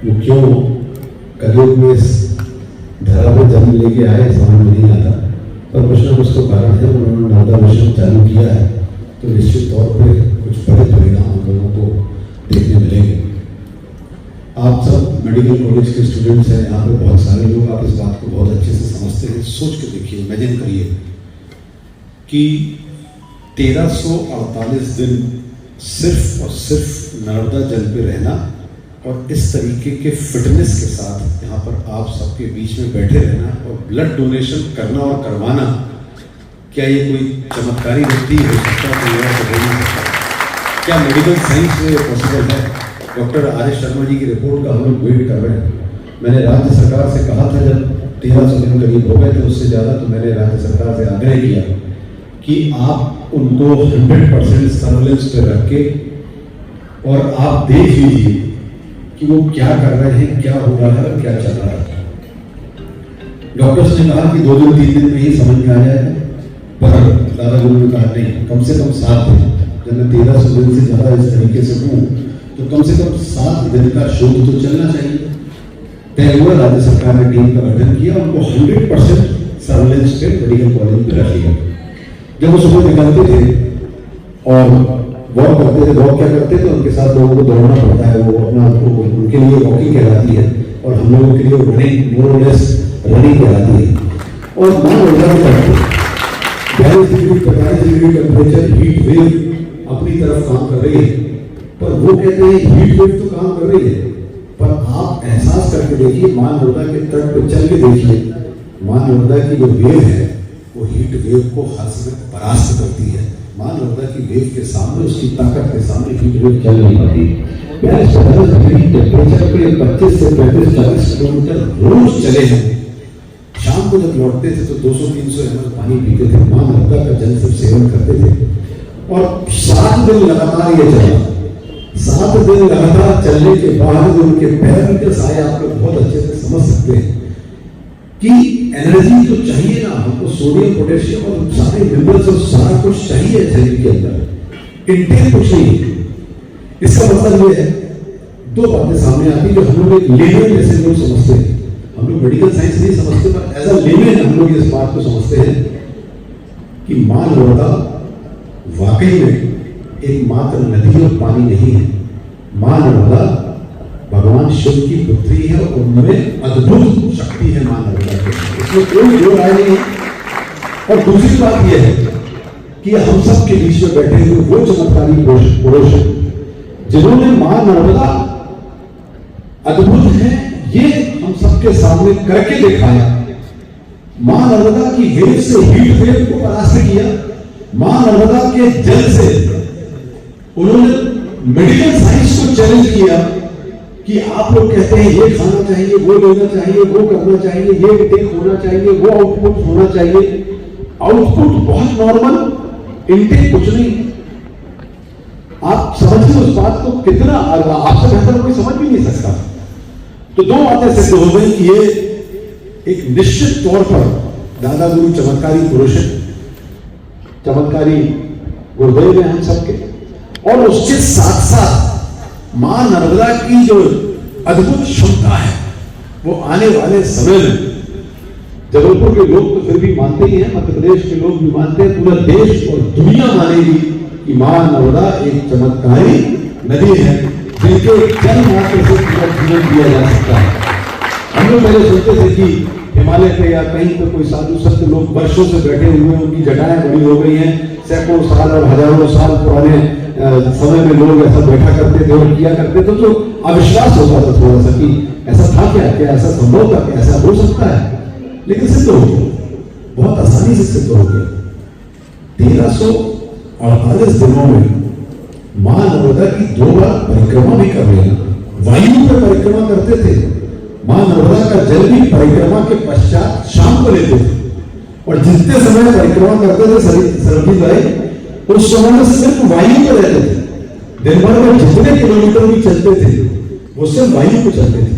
वो क्यों कलयुग में इस धरा पर जन्म लेके आए समझ में नहीं आता, पर कुछ ना कुछ तो कारण है। उन्होंने नर्मदा मिशन चालू किया है तो निश्चित तौर पे कुछ बड़े परिणाम हम लोगों को देखने मिलेंगे। आप सब मेडिकल कॉलेज के स्टूडेंट्स हैं, यहाँ पे बहुत सारे लोग, आप इस बात को बहुत अच्छे से समझते हैं। सोच के देखिए, इमेजिन करिए कि 1348 दिन सिर्फ और सिर्फ नर्मदा जल पे रहना और इस तरीके के फिटनेस के साथ यहाँ पर आप सबके बीच में बैठे रहना और ब्लड डोनेशन करना और करवाना, क्या ये कोई चमत्कारी व्यक्ति हो सकता है? क्या मेडिकल साइंस में पॉसिबल है? Doctor R S. शर्मा जी की रिपोर्ट का हम लोग वेट कर रहे हैं। मैंने राज्य सरकार से कहा था, जब 1300 दिन करीब हो गए थे उससे ज़्यादा, तो मैंने राज्य सरकार से आग्रह किया कि आप उनको 100% सर्वेलेंस पे रख के और आप देख लीजिए कि वो क्या कर रहे हैं, क्या हो रहा है, क्या चल रहा है। डॉक्टर्स ने कहा कि 2 दिन 3 दिन में ही समझ में आ जाएगा, पर दादा गुरु ने कहा नहीं, कम से कम 7 दिन। जब मैं 1300 दिन से ज़्यादा इस तरीके से हूँ तो कम से कम 7 दिन का शोध तो चलना चाहिए। तय हुआ, राज्य सरकार ने टीम का गठन किया, उनको 100% सर्वेलेंस पे मेडिकल कॉलेज पे रख लिया। जब वो सुबह निकलते थे और वॉक करते थे, वॉक क्या करते थे, उनके साथ लोगों को दौड़ना पड़ता है, वो अपना उनके लिए वॉकिंग कहलाती है और हम लोगों के लिए रनिंग, मोर और लेस रनिंग कहलाती है। और मान रोजाना करते 42 degree 45 degree temperature heat wave अपनी तरफ काम कर रही है, पर वो कहते हैं हीट वेव तो काम कर रही है, पर आप एहसास करके देखिए, मां नर्मदा के तट पर चल के देखिए, मां नर्मदा की जो वेव है वो हीट वेव को हर समय परास्त करती है। मां नर्मदा की वेव के सामने, उसकी ताकत के सामने हीट वेव चल नहीं पाती। 42-45 डिग्री टेम्परेचर पे 25 से 35-40 किलोमीटर रोज चले हैं। शाम को जब लौटते थे तो 200-300 ml पानी पीते थे, मां नर्मदा का जल से सेवन करते थे। और 7 दिन लगातार ये चला। 7 दिन लगातार चलने के बाद उनके पैर के साए आप लोग बहुत अच्छे से समझ सकते हैं कि एनर्जी तो चाहिए ना हमको, सोडियम पोटेशियम और सारे मिनरल्स और सारा कुछ चाहिए शरीर के अंदर, इंटेक कुछ नहीं। इसका मतलब ये है, 2 बातें सामने आती जो हम लोग एक लेमन जैसे लोग समझते हैं। हम लोग मेडिकल साइंस नहीं समझते, पर एज अ लेमन हम लोग इस बात को समझते हैं कि मां नर्मदा वाकई में एक मात्र नदी और पानी नहीं है। मां नर्मदा भगवान शिव की पुत्री है और उनमें अद्भुत शक्ति है मां नर्मदा की, इसमें कोई दो राय नहीं है। और दूसरी बात यह है कि हम सब के बीच में बैठे हुए वो चमत्कारी पुरुष हैं जिन्होंने मां नर्मदा अद्भुत है ये हम सबके सामने करके दिखाया। मां नर्मदा की वेव से हीट वेव को परास्त किया। मां नर्मदा के जल से उन्होंने मेडिकल साइंस को चैलेंज किया कि आप लोग कहते हैं ये खाना चाहिए, वो लेना चाहिए, वो करना चाहिए, ये इंटेक होना चाहिए, वो आउटपुट होना चाहिए। आउटपुट बहुत नॉर्मल, इंटेक कुछ नहीं। आप समझिए उस बात को कितना, आपसे बेहतर कोई समझ भी नहीं सकता। तो 2 बातें सिद्ध हो गई कि ये एक निश्चित तौर पर दादा गुरु चमत्कारी पुरुष है, चमत्कारी गुरुदेव है हम सबके। और उसके साथ साथ मां नर्मदा की जो अद्भुत क्षमता है वो आने वाले समय में जबलपुर के लोग तो फिर भी मानते ही हैं, मध्य प्रदेश के लोग भी मानते हैं, पूरा देश और दुनिया मानेगी कि मां नर्मदा एक चमत्कारी नदी है जिनके जल मात्र से पूरा जीवन दिया जा सकता है। हम लोग पहले सोचते थे कि हिमालय पे या कहीं पे कोई साधु संत लोग वर्षों से बैठे हुए, उनकी जटाएं बड़ी हो गई हैं, सैकड़ों साल और हजारों साल पुराने समय में लोग ऐसा बैठा करते थे और किया करते थे, तो अविश्वास होता था थोड़ा सा कि ऐसा था क्या ऐसा संभव था, क्या ऐसा हो सकता है। लेकिन सिद्ध हो गया, बहुत आसानी से सिद्ध हो गया। 1348 दिनों में मां नर्मदा की 2 बार परिक्रमा भी कर लेना, वायु पर परिक्रमा करते थे। मां नर्मदा का जल भी परिक्रमा के पश्चात शाम को लेते थे और जितने समय परिक्रमा करते थे सरबजीत भाई, उस समय में सिर्फ वायु पे रहते थे। दिन भर में जितने किलोमीटर भी चलते थे वो सिर्फ वायु पे चलते थे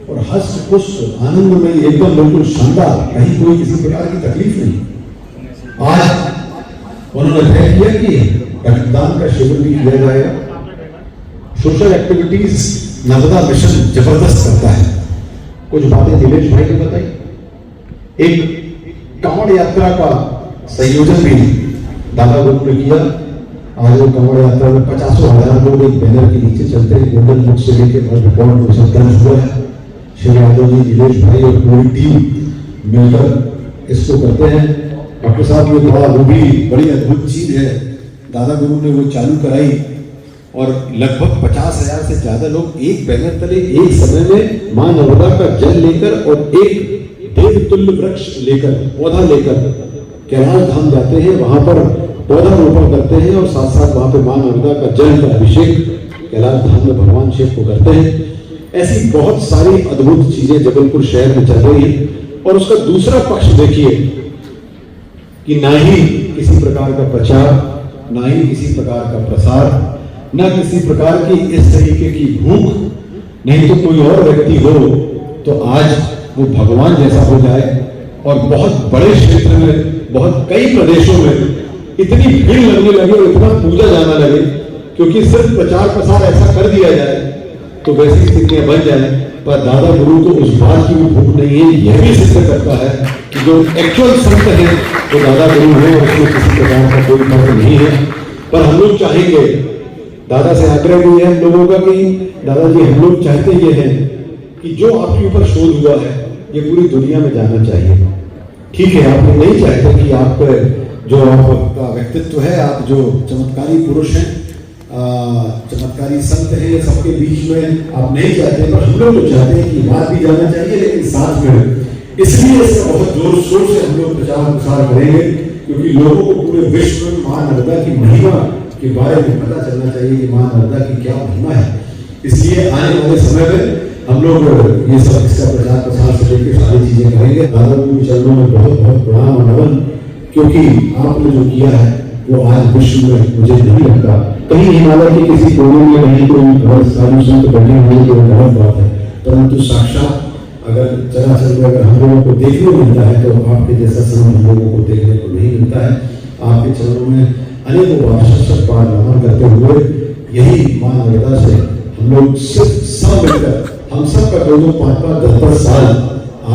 और हस्त पुष्ट आनंद में एकदम बिल्कुल शानदार, कहीं कोई किसी प्रकार की तकलीफ नहीं। आज उन्होंने तय किया कि रक्तदान का शिविर भी किया जाएगा, सोशल एक्टिविटीज नर्मदा मिशन जबरदस्त करता है। कुछ बातें दिलेश भाई ने बताई। एक कांवड़ यात्रा का संयोजन भी दादा गुरु ने किया। आज वो कांवड़ यात्रा में 50,000 लोग एक बैनर के नीचे चलते हैं। गोल्डन बुक से लेकर और रिकॉर्ड दर्ज हुआ है। श्री यादव जी, दिलेश भाई और पूरी टीम मिलकर इसको करते हैं। डॉक्टर साहब ये वो भी बड़ी अद्भुत चीज है, दादा गुरु ने वो चालू कराई और लगभग 50,000 से ज्यादा लोग एक बैनर तले एक समय में मां नर्मदा का जल लेकर और एक देवतुल्य वृक्ष लेकर, पौधा लेकर कैलाश धाम जाते हैं। वहां पर पौधा रोपण करते हैं और साथ साथ वहां पर मां नर्मदा का जल का अभिषेक कैलाश धाम में भगवान शिव को करते हैं। ऐसी बहुत सारी अद्भुत चीजें जबलपुर शहर में चल रही है। और उसका दूसरा पक्ष देखिए कि ना ही किसी प्रकार का प्रचार, ना ही किसी प्रकार का प्रसार, ना किसी प्रकार की इस तरीके की भूख। नहीं तो कोई और व्यक्ति हो तो आज वो भगवान जैसा हो जाए और बहुत बड़े क्षेत्र में, बहुत कई प्रदेशों में इतनी भीड़ लगने लगे और इतना पूजा जाना लगे, क्योंकि सिर्फ प्रचार प्रसार ऐसा कर दिया जाए तो वैसी स्थितियां बन जाए। पर दादा गुरु को उस बात की भी भूख नहीं है। यह भी सिद्ध करता है कि जो एक्चुअल संत है वो दादा गुरु है और उसमें किसी प्रकार का कोई फर्क नहीं है। पर हम लोग चाहेंगे, दादा से आग्रह भी है हम लोगों का कि दादाजी हम लोग चाहते ये हैं कि जो आपके ऊपर शोध हुआ है ये पूरी दुनिया में जाना चाहिए। ठीक है, आप लोग नहीं चाहते कि आप जो आपका व्यक्तित्व है, आप जो चमत्कारी पुरुष हैं, चमत्कारी संत है, सबके बीच में आप नहीं चाहते, पर हम लोग चाहते हैं कि बात भी जाना चाहिए लेकिन साथ में। इसलिए इसका बहुत जोर शोर से हम लोग प्रचार प्रसार करेंगे, क्योंकि लोगों को पूरे विश्व में मां नर्मदा की महिमा के बारे में पता चलना चाहिए कि मां नर्मदा की क्या महिमा है। इसलिए आने वाले समय में हम लोग ये सब इसका प्रचार प्रसार से लेकर सारी चीजें करेंगे। दादा गुरु के चरणों में बहुत बहुत प्रणाम और नमन, क्योंकि आपने जो किया है वो आज विश्व में मुझे नहीं लगता कहीं हिमालय के किसी कोने में कहीं कोई साधु संत बैठे हुए तो गलत बात है, परंतु साक्षात अगर चराचर में अगर हम लोगों को देखने को मिलता है तो आपके जैसा संत हम लोगों को देखने को नहीं मिलता है। आपके चरणों में अनेकों बार शत बार नमन करते हुए यही मां नर्मदा से हम लोग सब मिलकर हम सब का 2-2, 5-5, 10-10 साल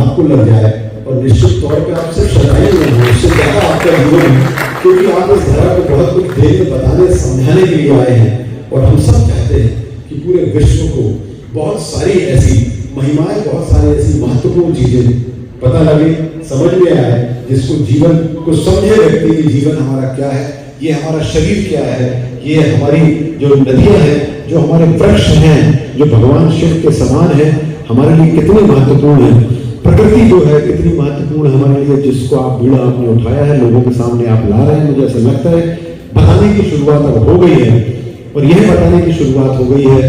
आपको लग जाए और निश्चित तौर पर आप सिर्फ शताई नहीं हो, उससे ज्यादा आपका जीवन, क्योंकि आप इस धारा को बहुत कुछ देने, बताने, समझाने के लिए आए हैं। और हम सब चाहते हैं कि पूरे विश्व को बहुत सारी ऐसी महिमाएं, बहुत सारी ऐसी महत्वपूर्ण चीजें पता लगे, समझ में आए, जिसको जीवन को समझे व्यक्ति कि जीवन हमारा क्या है, ये हमारा शरीर क्या है, ये हमारी जो नदियां हैं, जो हमारे वृक्ष हैं, जो भगवान शिव के समान है, हमारे लिए कितने महत्वपूर्ण है। प्रकृति जो है कितनी महत्वपूर्ण हमारे लिए, जिसको आप बीड़ा आपने उठाया है, लोगों के सामने आप ला रहे हैं। मुझे ऐसा लगता है बताने की शुरुआत अब हो गई है, और यह बताने की शुरुआत हो गई है।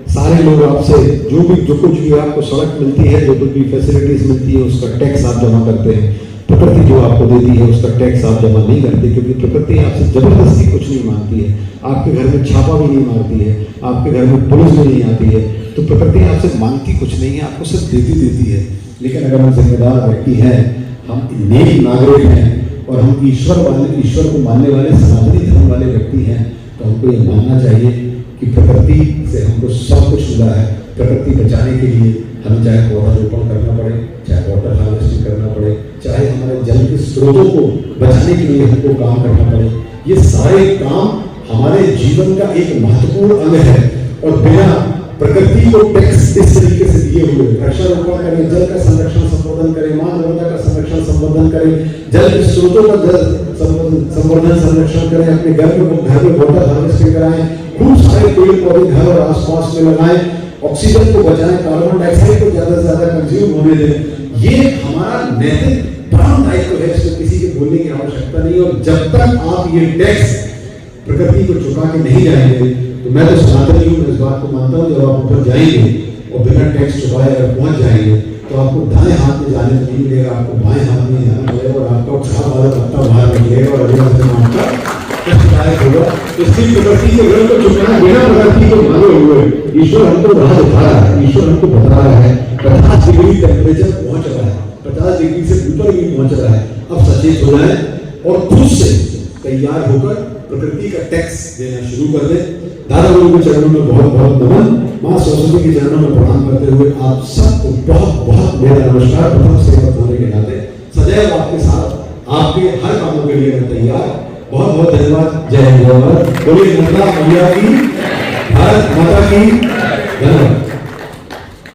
सारे लोग आपसे जो कुछ भी आपको सड़क मिलती है, जो कुछ भी फैसिलिटीज मिलती है, उसका टैक्स आप जमा करते हैं। प्रकृति जो आपको देती है उसका टैक्स आप जमा नहीं करते, क्योंकि प्रकृति आपसे जबरदस्ती कुछ नहीं मांगती है। आपके घर में छापा भी नहीं मारती है, आपके घर में पुलिस भी नहीं आती है, तो प्रकृति आपसे मांगती कुछ नहीं है, आपको सिर्फ देती है। लेकिन अगर हम जिम्मेदार व्यक्ति हैं, हम नेक नागरिक हैं और हम ईश्वर को मानने वाले सनातनी धर्म वाले व्यक्ति हैं, तो हमको ये मानना चाहिए कि प्रकृति से हमको सब कुछ मिला है। प्रकृति बचाने के लिए हमें चाहे पौधारोपण करना पड़े, चाहे वाटर हार्वेस्टिंग करना पड़े, चाहे हमारे जल के स्रोतों को बचाने के लिए हमको काम करना पड़े, ये सारे काम हमारे जीवन का एक महत्वपूर्ण अंग है। और बिना प्रकृति को टैक्स इस तरीके से दिए हुए वृक्षारोपण करें, जल का संरक्षण संवर्धन करें, मां नर्मदा का संरक्षण संवर्धन करें, जल के स्रोतों का जल संवर्धन संरक्षण करें, अपने घर में वाटर हार्वेस्टिंग कराएं, खूब सारे पेड़ पौधे घर और आसपास में लगाएं, ऑक्सीजन को बचाएं, कार्बन डाइऑक्साइड को ज्यादा से ज्यादा कंज्यूम होने दें। ये हमारा नैतिक परम दायित्व है, इसमें किसी के बोलने की आवश्यकता नहीं। और जब तक आप ये टैक्स प्रकृति को चुका के नहीं जाएंगे, तो मैं तो सनातनी हूँ, इस बात को मानता हूँ, जब आप ऊपर जाएंगे और बिना टैक्स चुकाए अगर पहुंच जाएंगे तो आपको दाएं हाथ में जाने नहीं मिलेगा, आपको बाएं हाथ में जाना पड़ेगा और आपका उत्साह वाला पत्ता बाहर निकलेगा और अगला दिन आपका कष्टदायक होगा। इसलिए प्रकृति के घर को चुकाना बिना प्रकृति को माने हुए ईश्वर हमको राह दिखा रहा है, ईश्वर हमको बता रहा है 50 डिग्री टेम्परेचर पहुंच रहा है, 50 डिग्री से ऊपर भी पहुंच रहा है। अब सचेत हो जाए और खुद से तैयार होकर प्रकृति का टैक्स देना शुरू कर दे। दादा गुरु के चरणों में बहुत बहुत नमन, माँ सरस्वती के चरणों में प्रणाम करते हुए आप सबको बहुत बहुत मेरा नमस्कार। प्रथम सेवक होने के नाते सदैव आपके साथ, आपके हर कामों के लिए मैं तैयार। बहुत बहुत धन्यवाद। जय हिंद, जय भारत। बोलिए नर्मदा मैया की, भारत माता की। धन्यवाद।